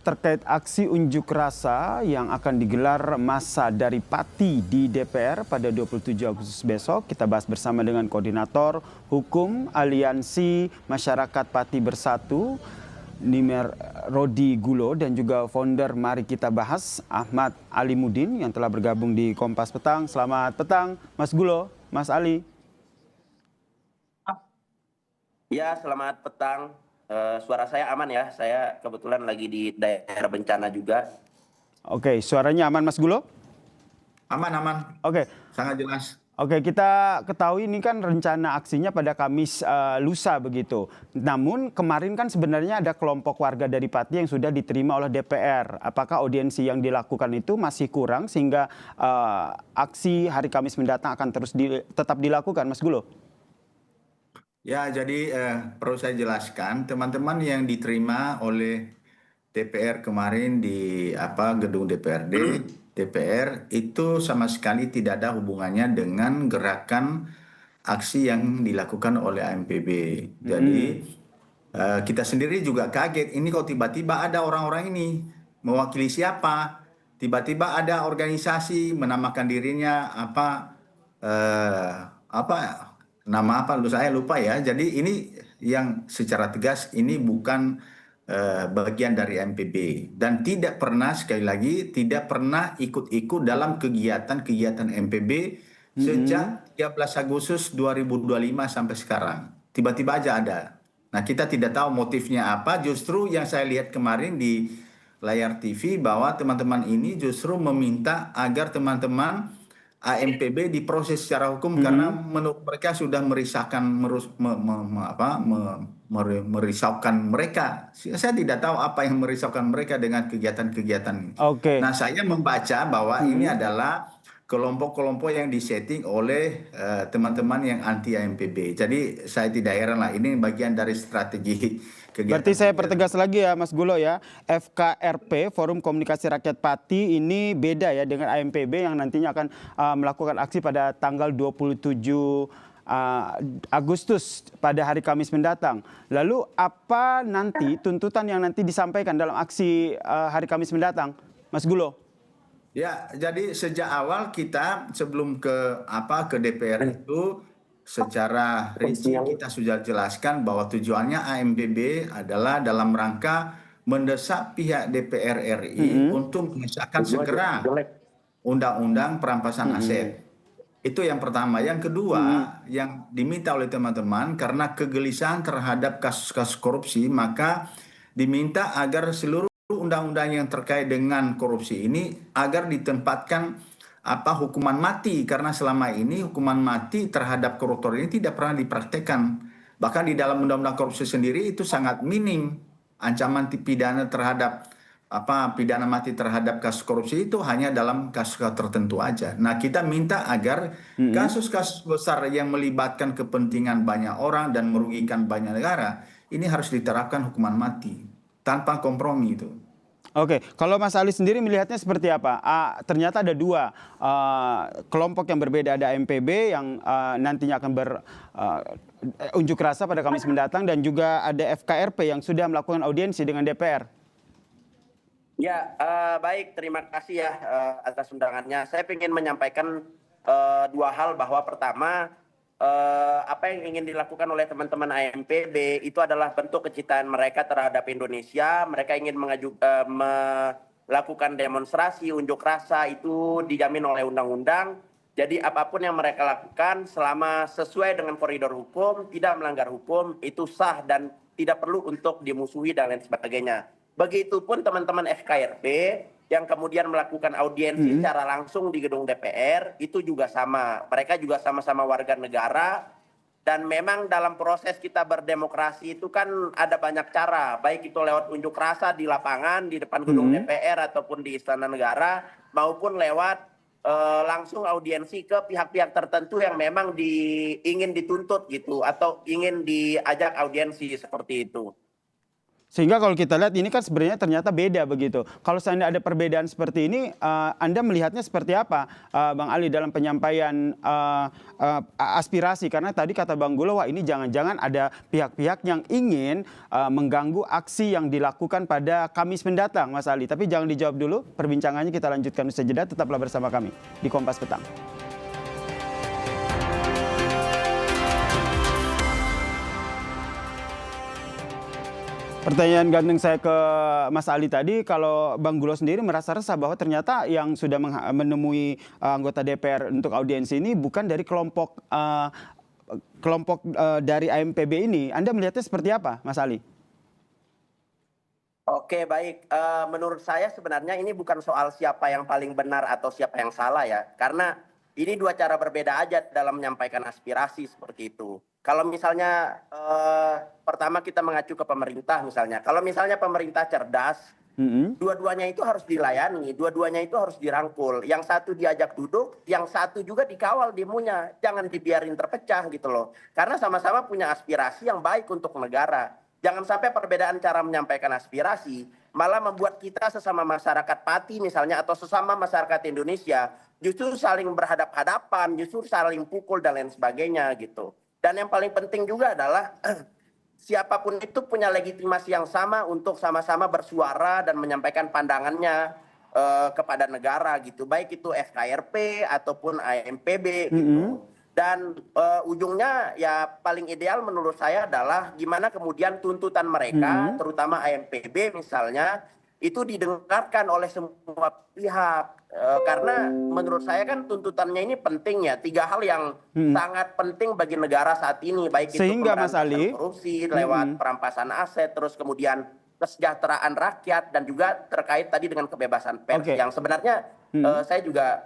terkait aksi unjuk rasa yang akan digelar massa dari Pati di DPR pada 27 Agustus besok. Kita bahas bersama dengan Koordinator Hukum Aliansi Masyarakat Pati Bersatu, Nimer Rodi Gulo, dan juga founder Mari Kita Bahas, Ahmad Alimudin, yang telah bergabung di Kompas Petang. Selamat petang, Mas Gulo, Mas Ali. Ya, selamat petang. Suara saya aman ya, saya kebetulan lagi di daerah bencana juga. Oke, suaranya aman Mas Gulo? Aman. Oke. Sangat jelas. Oke, kita ketahui ini kan rencana aksinya pada Kamis lusa begitu. Namun kemarin kan sebenarnya ada kelompok warga dari Pati yang sudah diterima oleh DPR. Apakah audiensi yang dilakukan itu masih kurang sehingga aksi hari Kamis mendatang akan terus tetap dilakukan, Mas Gulo? Ya, jadi perlu saya jelaskan, teman-teman yang diterima oleh DPR kemarin di gedung DPR itu sama sekali tidak ada hubungannya dengan gerakan aksi yang dilakukan oleh AMPB. Jadi kita sendiri juga kaget, ini kok tiba-tiba ada orang-orang ini mewakili siapa? Tiba-tiba ada organisasi menamakan dirinya nama apa saya lupa ya. Jadi ini yang secara tegas ini bukan bagian dari MPB dan tidak pernah, sekali lagi, tidak pernah ikut-ikut dalam kegiatan MPB sejak 13 Agustus 2025 sampai sekarang. Tiba-tiba aja ada. Nah, kita tidak tahu motifnya apa. Justru yang saya lihat kemarin di layar TV bahwa teman-teman ini justru meminta agar teman-teman AMPB diproses secara hukum karena menurut mereka sudah merisaukan mereka. Saya tidak tahu apa yang merisaukan mereka dengan kegiatan-kegiatan ini. Oke. Nah, saya membaca bahwa ini adalah kelompok-kelompok yang disetting oleh teman-teman yang anti AMPB. Jadi saya tidak heran lah, ini bagian dari strategi kegiatan. Berarti saya pertegas lagi ya Mas Gulo ya, FKRP Forum Komunikasi Rakyat Pati ini beda ya dengan AMPB yang nantinya akan melakukan aksi pada tanggal 27 Agustus pada hari Kamis mendatang. Lalu apa nanti tuntutan yang nanti disampaikan dalam aksi hari Kamis mendatang, Mas Gulo? Ya, jadi sejak awal kita sebelum ke DPR itu secara rinci kita sudah jelaskan bahwa tujuannya AMPB adalah dalam rangka mendesak pihak DPR RI untuk mengesahkan segera undang-undang perampasan aset. Itu yang pertama. Yang kedua, yang diminta oleh teman-teman karena kegelisahan terhadap kasus-kasus korupsi, maka diminta agar seluruh undang-undang yang terkait dengan korupsi ini agar ditempatkan hukuman mati, karena selama ini hukuman mati terhadap koruptor ini tidak pernah dipraktekkan. Bahkan di dalam undang-undang korupsi sendiri itu sangat minim. Ancaman pidana terhadap pidana mati terhadap kasus korupsi itu hanya dalam kasus tertentu aja. Nah, kita minta agar kasus-kasus besar yang melibatkan kepentingan banyak orang dan merugikan banyak negara ini harus diterapkan hukuman mati tanpa kompromi itu. Oke, kalau Mas Ali sendiri melihatnya seperti apa? Ternyata ada dua kelompok yang berbeda, ada MPB yang nantinya akan berunjuk rasa pada Kamis mendatang, dan juga ada FKRP yang sudah melakukan audiensi dengan DPR. Ya, baik, terima kasih ya atas undangannya. Saya ingin menyampaikan dua hal, bahwa pertama, apa yang ingin dilakukan oleh teman-teman AMPB itu adalah bentuk kecintaan mereka terhadap Indonesia. Mereka ingin melakukan demonstrasi, unjuk rasa, itu dijamin oleh undang-undang. Jadi apapun yang mereka lakukan selama sesuai dengan koridor hukum, tidak melanggar hukum, itu sah dan tidak perlu untuk dimusuhi dan lain sebagainya. Begitupun teman-teman FKRP yang kemudian melakukan audiensi secara langsung di gedung DPR, itu juga sama. Mereka juga sama-sama warga negara, dan memang dalam proses kita berdemokrasi itu kan ada banyak cara, baik itu lewat unjuk rasa di lapangan, di depan gedung DPR ataupun di Istana Negara, maupun lewat langsung audiensi ke pihak-pihak tertentu yang memang ingin dituntut gitu, atau ingin diajak audiensi seperti itu. Sehingga kalau kita lihat ini kan sebenarnya ternyata beda begitu. Kalau seandainya ada perbedaan seperti ini, Anda melihatnya seperti apa, Bang Ali, dalam penyampaian aspirasi? Karena tadi kata Bang Gulo, wah ini jangan-jangan ada pihak-pihak yang ingin mengganggu aksi yang dilakukan pada Kamis mendatang, Mas Ali. Tapi jangan dijawab dulu, perbincangannya kita lanjutkan usai jeda. Tetaplah bersama kami di Kompas Petang. Pertanyaan ganteng saya ke Mas Ali tadi, kalau Bang Gulo sendiri merasa resah bahwa ternyata yang sudah menemui anggota DPR untuk audiensi ini bukan dari kelompok dari AMPB ini. Anda melihatnya seperti apa, Mas Ali? Oke, baik. Menurut saya sebenarnya ini bukan soal siapa yang paling benar atau siapa yang salah ya. Karena ini dua cara berbeda aja dalam menyampaikan aspirasi seperti itu. Kalau misalnya pertama kita mengacu ke pemerintah misalnya. Kalau misalnya pemerintah cerdas, dua-duanya itu harus dilayani, dua-duanya itu harus dirangkul. Yang satu diajak duduk, yang satu juga dikawal demonya. Jangan dibiarin terpecah gitu loh. Karena sama-sama punya aspirasi yang baik untuk negara. Jangan sampai perbedaan cara menyampaikan aspirasi malah membuat kita sesama masyarakat Pati misalnya atau sesama masyarakat Indonesia justru saling berhadap-hadapan, justru saling pukul dan lain sebagainya gitu. Dan yang paling penting juga adalah siapapun itu punya legitimasi yang sama untuk sama-sama bersuara dan menyampaikan pandangannya kepada negara gitu. Baik itu FKRP ataupun AMPB gitu. Dan ujungnya ya paling ideal menurut saya adalah gimana kemudian tuntutan mereka, terutama AMPB misalnya, itu didengarkan oleh semua pihak. Karena menurut saya kan tuntutannya ini penting ya. 3 hal yang sangat penting bagi negara saat ini. Baik itu pemberantasan korupsi lewat perampasan aset, terus kemudian kesejahteraan rakyat, dan juga terkait tadi dengan kebebasan pers yang sebenarnya saya juga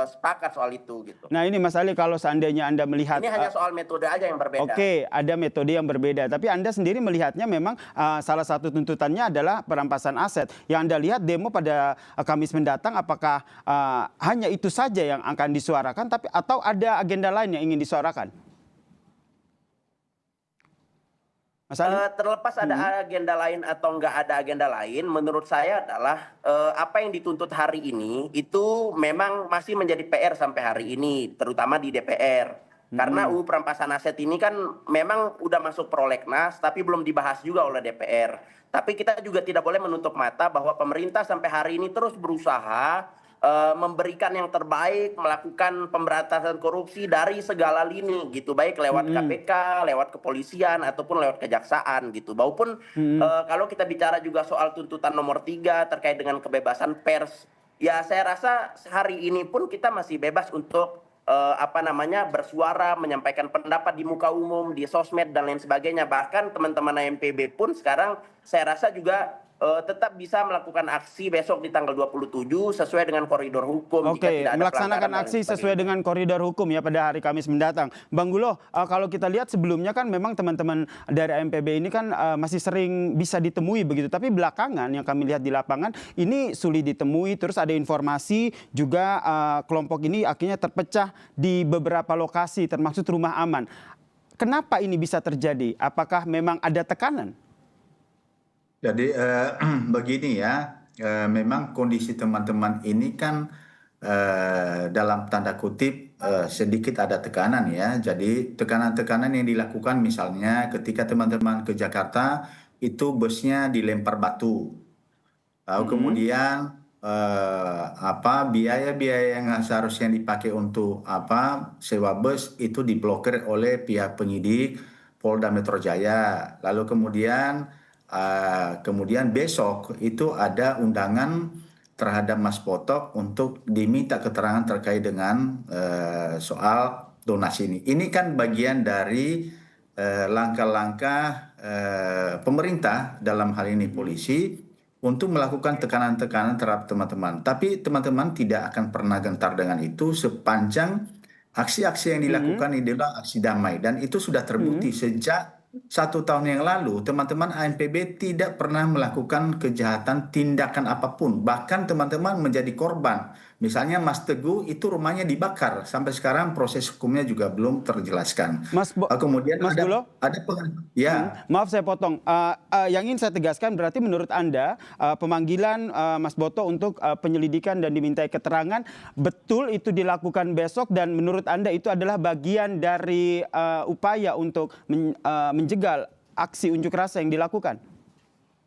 sepakat soal itu gitu. Nah ini Mas Ali, kalau seandainya Anda melihat... Ini hanya soal metode aja yang berbeda. Oke, ada metode yang berbeda. Tapi Anda sendiri melihatnya memang salah satu tuntutannya adalah perampasan aset. Yang Anda lihat demo pada Kamis mendatang, apakah hanya itu saja yang akan disuarakan, atau ada agenda lain yang ingin disuarakan? Terlepas ada agenda lain atau nggak ada agenda lain, menurut saya adalah apa yang dituntut hari ini itu memang masih menjadi PR sampai hari ini, terutama di DPR. Karena UU perampasan aset ini kan memang udah masuk prolegnas, tapi belum dibahas juga oleh DPR. Tapi kita juga tidak boleh menutup mata bahwa pemerintah sampai hari ini terus berusaha memberikan yang terbaik, melakukan pemberantasan korupsi dari segala lini gitu, baik lewat KPK, lewat kepolisian ataupun lewat kejaksaan gitu. Maupun kalau kita bicara juga soal tuntutan nomor 3 terkait dengan kebebasan pers, ya saya rasa hari ini pun kita masih bebas untuk bersuara, menyampaikan pendapat di muka umum, di sosmed dan lain sebagainya. Bahkan teman-teman AMPB pun sekarang saya rasa juga tetap bisa melakukan aksi besok di tanggal 27 sesuai dengan koridor hukum. Oke, melaksanakan aksi sesuai dengan koridor hukum ya pada hari Kamis mendatang. Bang Gulo, kalau kita lihat sebelumnya kan memang teman-teman dari AMPB ini kan masih sering bisa ditemui begitu. Tapi belakangan yang kami lihat di lapangan ini sulit ditemui. Terus ada informasi juga kelompok ini akhirnya terpecah di beberapa lokasi termasuk rumah aman. Kenapa ini bisa terjadi? Apakah memang ada tekanan? Jadi begini ya, memang kondisi teman-teman ini kan dalam tanda kutip sedikit ada tekanan ya. Jadi tekanan-tekanan yang dilakukan misalnya ketika teman-teman ke Jakarta itu busnya dilempar batu. Lalu kemudian biaya-biaya yang seharusnya dipakai untuk sewa bus itu diblokir oleh pihak penyidik Polda Metro Jaya. Lalu kemudian besok itu ada undangan terhadap Mas Potok untuk diminta keterangan terkait dengan soal donasi ini. Ini kan bagian dari langkah-langkah pemerintah dalam hal ini polisi untuk melakukan tekanan-tekanan terhadap teman-teman. Tapi teman-teman tidak akan pernah gentar dengan itu sepanjang aksi-aksi yang dilakukan adalah aksi damai. Dan itu sudah terbukti sejak 1 tahun yang lalu, teman-teman AMPB tidak pernah melakukan kejahatan tindakan apapun. Bahkan teman-teman menjadi korban Misalnya Mas Teguh itu rumahnya dibakar, sampai sekarang proses hukumnya juga belum terjelaskan. Kemudian Mas Bulo, ya. maaf saya potong. Yang ingin saya tegaskan berarti menurut Anda pemanggilan Mas Boto untuk penyelidikan dan dimintai keterangan betul itu dilakukan besok dan menurut Anda itu adalah bagian dari upaya untuk menjegal aksi unjuk rasa yang dilakukan?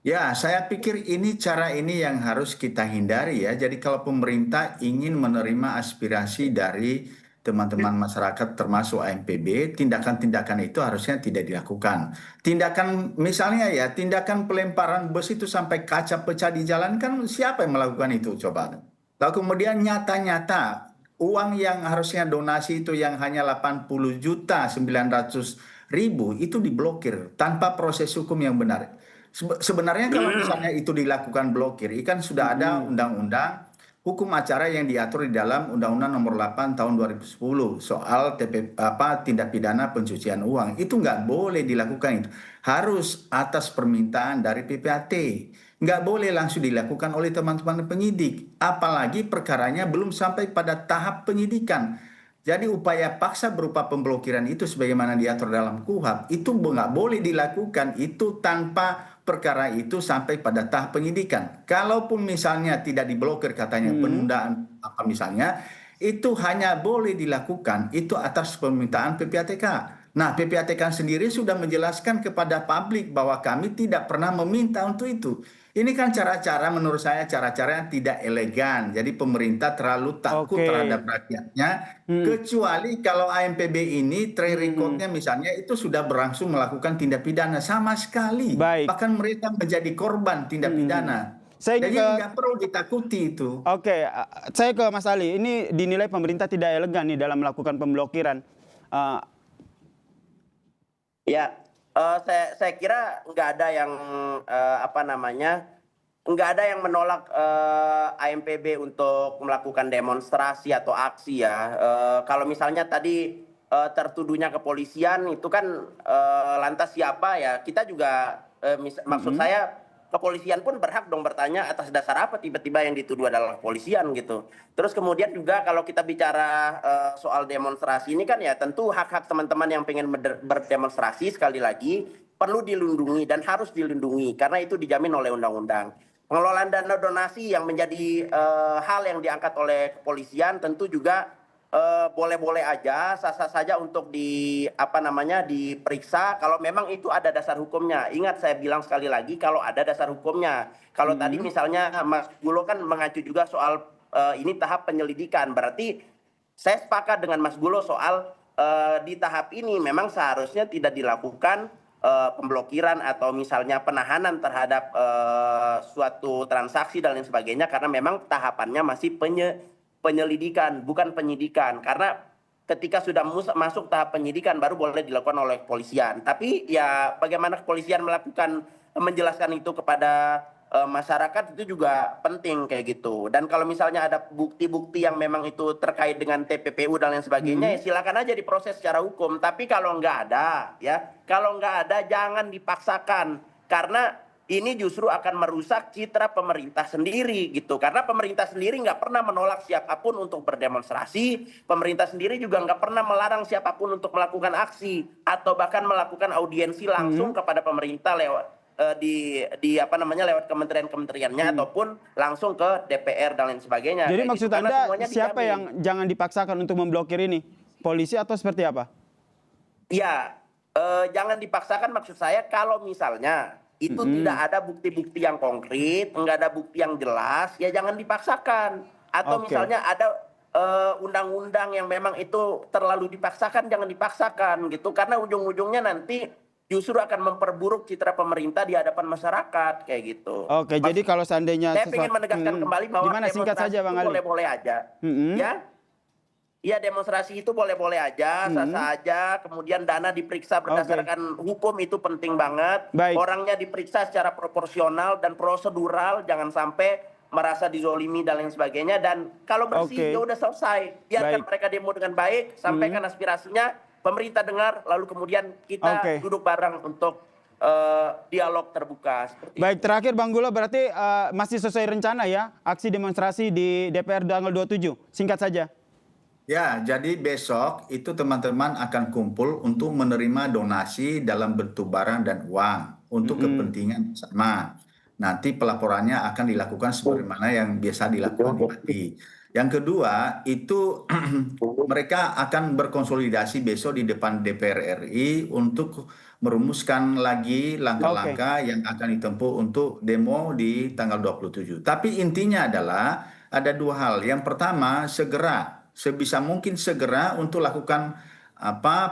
Ya, saya pikir cara ini yang harus kita hindari ya. Jadi kalau pemerintah ingin menerima aspirasi dari teman-teman masyarakat termasuk AMPB, tindakan-tindakan itu harusnya tidak dilakukan. Tindakan misalnya ya, tindakan pelemparan bus itu sampai kaca pecah di jalan kan siapa yang melakukan itu coba. Lalu kemudian nyata-nyata uang yang harusnya donasi itu yang hanya 80.900.000 itu diblokir tanpa proses hukum yang benar. Sebenarnya kalau misalnya itu dilakukan blokir, kan sudah ada undang-undang hukum acara yang diatur di dalam Undang-Undang Nomor 8 Tahun 2010 soal tindak pidana pencucian uang. Itu nggak boleh dilakukan itu. Harus atas permintaan dari PPAT. Nggak boleh langsung dilakukan oleh teman-teman penyidik. Apalagi perkaranya belum sampai pada tahap penyidikan. Jadi upaya paksa berupa pemblokiran itu sebagaimana diatur dalam KUHP itu nggak boleh dilakukan itu tanpa perkara itu sampai pada tahap penyidikan. Kalaupun misalnya tidak diblokir katanya penundaan apa misalnya, itu hanya boleh dilakukan itu atas permintaan PPATK. Nah, PPATK sendiri sudah menjelaskan kepada publik bahwa kami tidak pernah meminta untuk itu. Ini kan cara-cara menurut saya cara-cara yang tidak elegan. Jadi pemerintah terlalu takut terhadap rakyatnya. Kecuali kalau AMPB ini track recordnya misalnya itu sudah berlangsung melakukan tindak pidana sama sekali. Baik. Bahkan mereka menjadi korban tindak pidana. Jadi nggak perlu ditakuti itu. Oke, saya ke Mas Ali. Ini dinilai pemerintah tidak elegan nih dalam melakukan pemblokiran. Ya, saya kira nggak ada yang nggak ada yang menolak AMPB untuk melakukan demonstrasi atau aksi ya. Kalau misalnya tadi tertuduhnya kepolisian itu kan lantas siapa ya? Kita juga maksud saya kepolisian pun berhak dong bertanya atas dasar apa tiba-tiba yang dituduh adalah kepolisian gitu. Terus kemudian juga kalau kita bicara soal demonstrasi ini kan ya tentu hak-hak teman-teman yang pengen berdemonstrasi sekali lagi perlu dilindungi dan harus dilindungi karena itu dijamin oleh undang-undang. Pengelolaan dana donasi yang menjadi hal yang diangkat oleh kepolisian tentu juga boleh-boleh aja, sah-sah saja untuk diperiksa kalau memang itu ada dasar hukumnya. Ingat saya bilang sekali lagi kalau ada dasar hukumnya. Kalau tadi misalnya Mas Bulo kan mengacu juga soal ini tahap penyelidikan. Berarti saya sepakat dengan Mas Bulo soal di tahap ini memang seharusnya tidak dilakukan pemblokiran atau misalnya penahanan terhadap suatu transaksi dan lain sebagainya karena memang tahapannya masih penyelidikan bukan penyidikan karena ketika sudah masuk tahap penyidikan baru boleh dilakukan oleh kepolisian. Tapi ya bagaimana kepolisian menjelaskan itu kepada masyarakat itu juga penting kayak gitu. Dan kalau misalnya ada bukti-bukti yang memang itu terkait dengan TPPU dan lain sebagainya, ya silakan aja diproses secara hukum. Tapi kalau nggak ada, jangan dipaksakan karena ini justru akan merusak citra pemerintah sendiri gitu. Karena pemerintah sendiri nggak pernah menolak siapapun untuk berdemonstrasi. Pemerintah sendiri juga nggak pernah melarang siapapun untuk melakukan aksi atau bahkan melakukan audiensi langsung kepada pemerintah lewat lewat kementerian-kementeriannya ataupun langsung ke DPR dan lain sebagainya. Jadi maksud gitu. Anda siapa yang jangan dipaksakan untuk memblokir ini? Polisi atau seperti apa? Ya, jangan dipaksakan maksud saya kalau misalnya itu tidak ada bukti-bukti yang konkret, nggak ada bukti yang jelas, ya jangan dipaksakan. Atau misalnya ada undang-undang yang memang itu terlalu dipaksakan, jangan dipaksakan gitu. Karena ujung-ujungnya nanti justru akan memperburuk citra pemerintah di hadapan masyarakat kayak gitu. Oke, jadi kalau seandainya saya ingin menegaskan kembali bahwa demonstrasi itu boleh-boleh aja, ya demonstrasi itu boleh-boleh aja, sah-sah aja. Kemudian dana diperiksa berdasarkan hukum itu penting banget. Orangnya diperiksa secara proporsional dan prosedural, jangan sampai merasa dizolimi dan lain sebagainya. Dan kalau bersih ya udah selesai, biarkan mereka demo dengan baik, sampaikan aspirasinya. Pemerintah dengar, lalu kemudian kita duduk bareng untuk dialog terbuka. Seperti Baik, terakhir Bang Gula, berarti masih sesuai rencana ya aksi demonstrasi di DPR tanggal 27. Singkat saja. Ya, jadi besok itu teman-teman akan kumpul untuk menerima donasi dalam bentuk barang dan uang untuk kepentingan bersama. Nanti pelaporannya akan dilakukan sebagaimana yang biasa dilakukan di Pati. Yang kedua, itu mereka akan berkonsolidasi besok di depan DPR RI untuk merumuskan lagi langkah-langkah yang akan ditempuh untuk demo di tanggal 27. Tapi intinya adalah ada dua hal. Yang pertama, sebisa mungkin segera untuk lakukan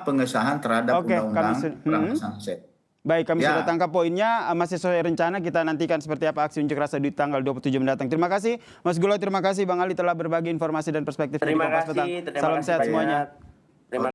pengesahan terhadap undang-undang perampasan aset. Baik, kami Ya. sudah tangkap poinnya, masih sesuai rencana. Kita nantikan seperti apa aksi unjuk rasa di tanggal 27 mendatang. Terima kasih Mas Gula, terima kasih Bang Ali telah berbagi informasi dan perspektif di Terima Kompas Petang. kasih. Salam sehat semuanya. Terima